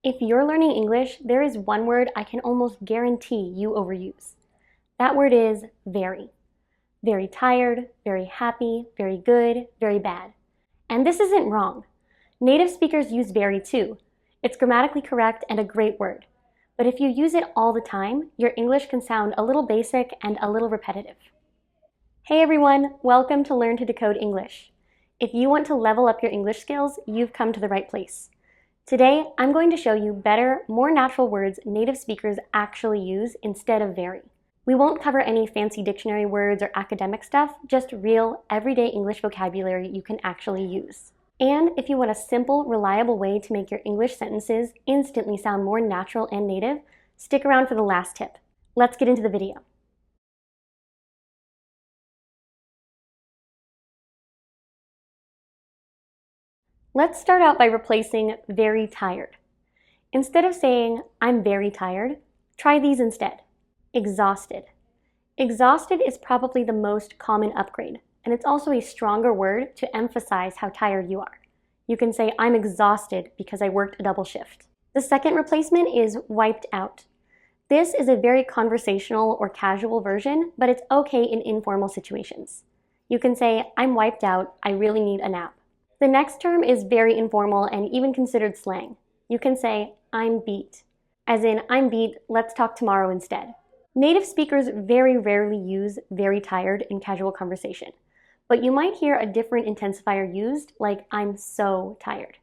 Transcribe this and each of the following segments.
If you're learning English, there is one word I can almost guarantee you overuse. That word is very. Very tired, very happy, very good, very bad. And this isn't wrong. Native speakers use very too. It's grammatically correct and a great word. But if you use it all the time, your English can sound a little basic and a little repetitive. Hey everyone, welcome to Learn to Decode English. If you want to level up your English skills, you've come to the right place. Today, I'm going to show you better, more natural words native speakers actually use instead of very. We won't cover any fancy dictionary words or academic stuff, just real, everyday English vocabulary you can actually use. And if you want a simple, reliable way to make your English sentences instantly sound more natural and native, stick around for the last tip. Let's get into the video. Let's start out by replacing very tired. Instead of saying, I'm very tired, try these instead. Exhausted. Exhausted is probably the most common upgrade, and it's also a stronger word to emphasize how tired you are. You can say, I'm exhausted because I worked a double shift. The second replacement is wiped out. This is a very conversational or casual version, but it's okay in informal situations. You can say, I'm wiped out, I really need a nap. The next term is very informal and even considered slang. You can say, I'm beat. As in, I'm beat, let's talk tomorrow instead. Native speakers very rarely use very tired in casual conversation, but you might hear a different intensifier used, like I'm so tired.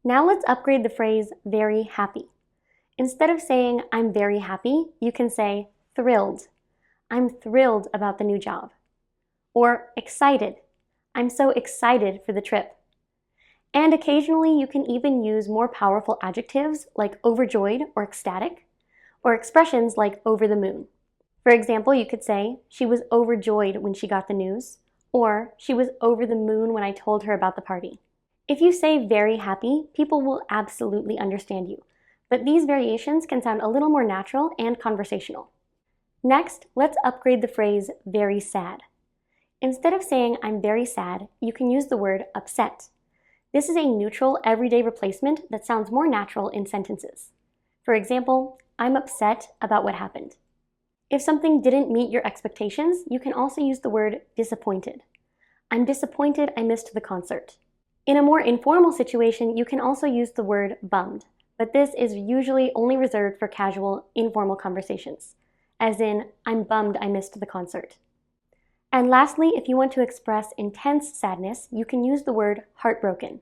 Now let's upgrade the phrase very happy. Instead of saying I'm very happy, you can say thrilled. I'm thrilled about the new job. Or excited. I'm so excited for the trip. And occasionally you can even use more powerful adjectives like overjoyed or ecstatic, or expressions like over the moon. For example, you could say, she was overjoyed when she got the news, or she was over the moon when I told her about the party. If you say very happy, people will absolutely understand you, but these variations can sound a little more natural and conversational. Next, let's upgrade the phrase very sad. Instead of saying I'm very sad, you can use the word upset. This is a neutral, everyday replacement that sounds more natural in sentences. For example, I'm upset about what happened. If something didn't meet your expectations, you can also use the word disappointed. I'm disappointed I missed the concert. In a more informal situation, you can also use the word bummed, but this is usually only reserved for casual, informal conversations, as in, I'm bummed I missed the concert. And lastly, if you want to express intense sadness, you can use the word heartbroken.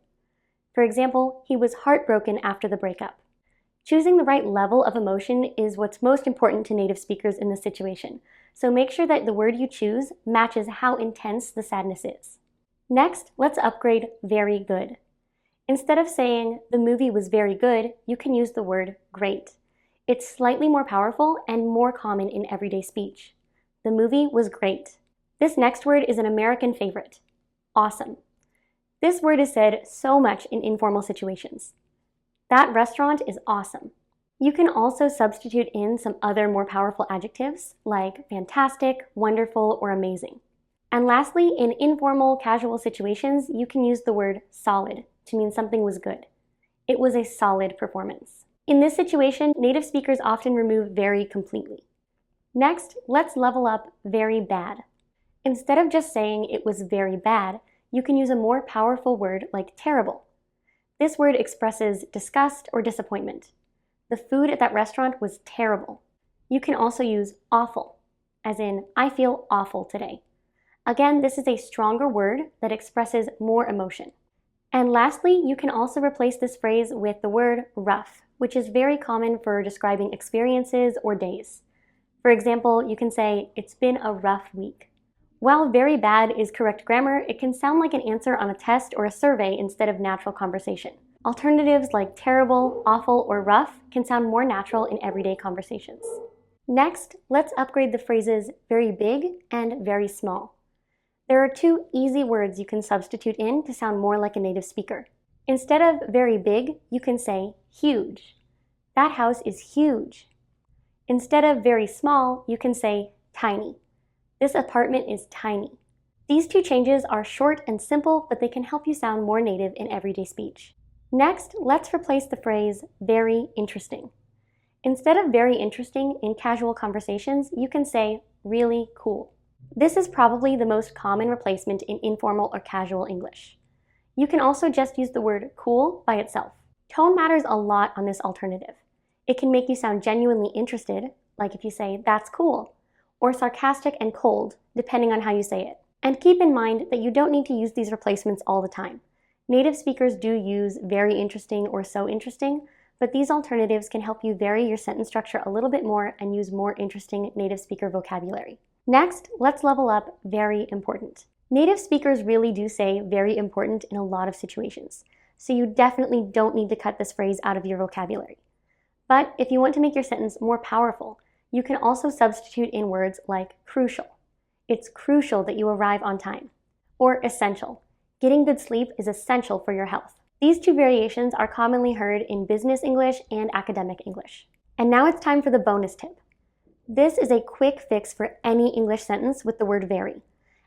For example, he was heartbroken after the breakup. Choosing the right level of emotion is what's most important to native speakers in this situation, so make sure that the word you choose matches how intense the sadness is. Next, let's upgrade very good. Instead of saying the movie was very good, you can use the word great. It's slightly more powerful and more common in everyday speech. The movie was great. This next word is an American favorite, awesome. This word is said so much in informal situations. That restaurant is awesome. You can also substitute in some other more powerful adjectives like fantastic, wonderful, or amazing. And lastly, in informal, casual situations, you can use the word solid to mean something was good. It was a solid performance. In this situation, native speakers often remove very completely. Next, let's level up very bad. Instead of just saying it was very bad, you can use a more powerful word like terrible. This word expresses disgust or disappointment. The food at that restaurant was terrible. You can also use awful, as in, I feel awful today. Again, this is a stronger word that expresses more emotion. And lastly, you can also replace this phrase with the word rough, which is very common for describing experiences or days. For example, you can say, it's been a rough week. While very bad is correct grammar, it can sound like an answer on a test or a survey instead of natural conversation. Alternatives like terrible, awful, or rough can sound more natural in everyday conversations. Next, let's upgrade the phrases very big and very small. There are two easy words you can substitute in to sound more like a native speaker. Instead of very big, you can say huge. That house is huge. Instead of very small, you can say tiny. This apartment is tiny. These two changes are short and simple, but they can help you sound more native in everyday speech. Next, let's replace the phrase very interesting. Instead of very interesting in casual conversations, you can say really cool. This is probably the most common replacement in informal or casual English. You can also just use the word cool by itself. Tone matters a lot on this alternative. It can make you sound genuinely interested, like if you say, that's cool, or sarcastic and cold, depending on how you say it. And keep in mind that you don't need to use these replacements all the time. Native speakers do use very interesting or so interesting, but these alternatives can help you vary your sentence structure a little bit more and use more interesting native speaker vocabulary. Next, let's level up very important. Native speakers really do say very important in a lot of situations, so you definitely don't need to cut this phrase out of your vocabulary. But if you want to make your sentence more powerful, you can also substitute in words like crucial. It's crucial that you arrive on time. Or essential. Getting good sleep is essential for your health. These two variations are commonly heard in business English and academic English. And now it's time for the bonus tip. This is a quick fix for any English sentence with the word very.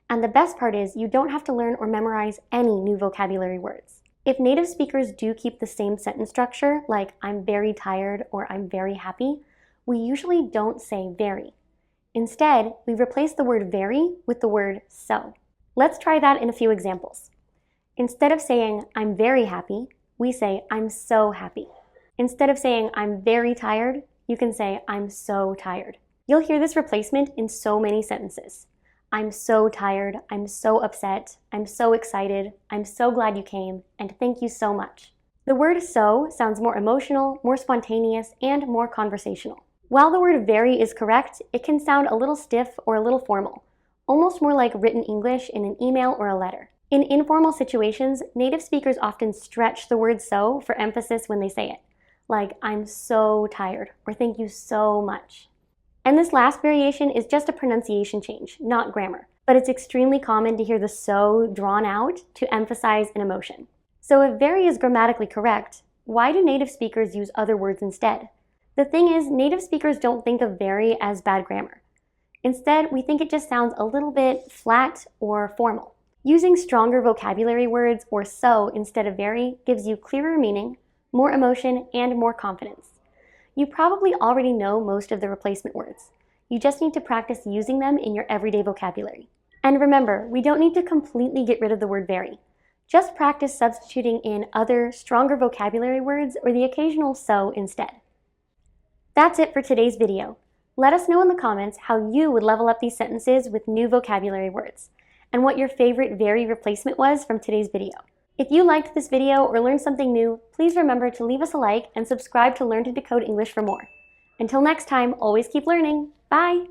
And the best part is you don't have to learn or memorize any new vocabulary words. If native speakers do keep the same sentence structure, like I'm very tired or I'm very happy, we usually don't say very. Instead, we replace the word very with the word so. Let's try that in a few examples. Instead of saying I'm very happy, we say I'm so happy. Instead of saying I'm very tired, you can say I'm so tired. You'll hear this replacement in so many sentences. I'm so tired, I'm so upset, I'm so excited, I'm so glad you came, and thank you so much. The word so sounds more emotional, more spontaneous, and more conversational. While the word very is correct, it can sound a little stiff or a little formal, almost more like written English in an email or a letter. In informal situations, native speakers often stretch the word so for emphasis when they say it, like I'm so tired, or thank you so much. And this last variation is just a pronunciation change, not grammar. But it's extremely common to hear the so drawn out to emphasize an emotion. So if very is grammatically correct, why do native speakers use other words instead? The thing is, native speakers don't think of very as bad grammar. Instead, we think it just sounds a little bit flat or formal. Using stronger vocabulary words or so instead of very gives you clearer meaning, more emotion, and more confidence. You probably already know most of the replacement words. You just need to practice using them in your everyday vocabulary. And remember, we don't need to completely get rid of the word very. Just practice substituting in other, stronger vocabulary words or the occasional so instead. That's it for today's video. Let us know in the comments how you would level up these sentences with new vocabulary words, and what your favorite very replacement was from today's video. If you liked this video or learned something new, please remember to leave us a like and subscribe to Learn to Decode English for more. Until next time, always keep learning. Bye!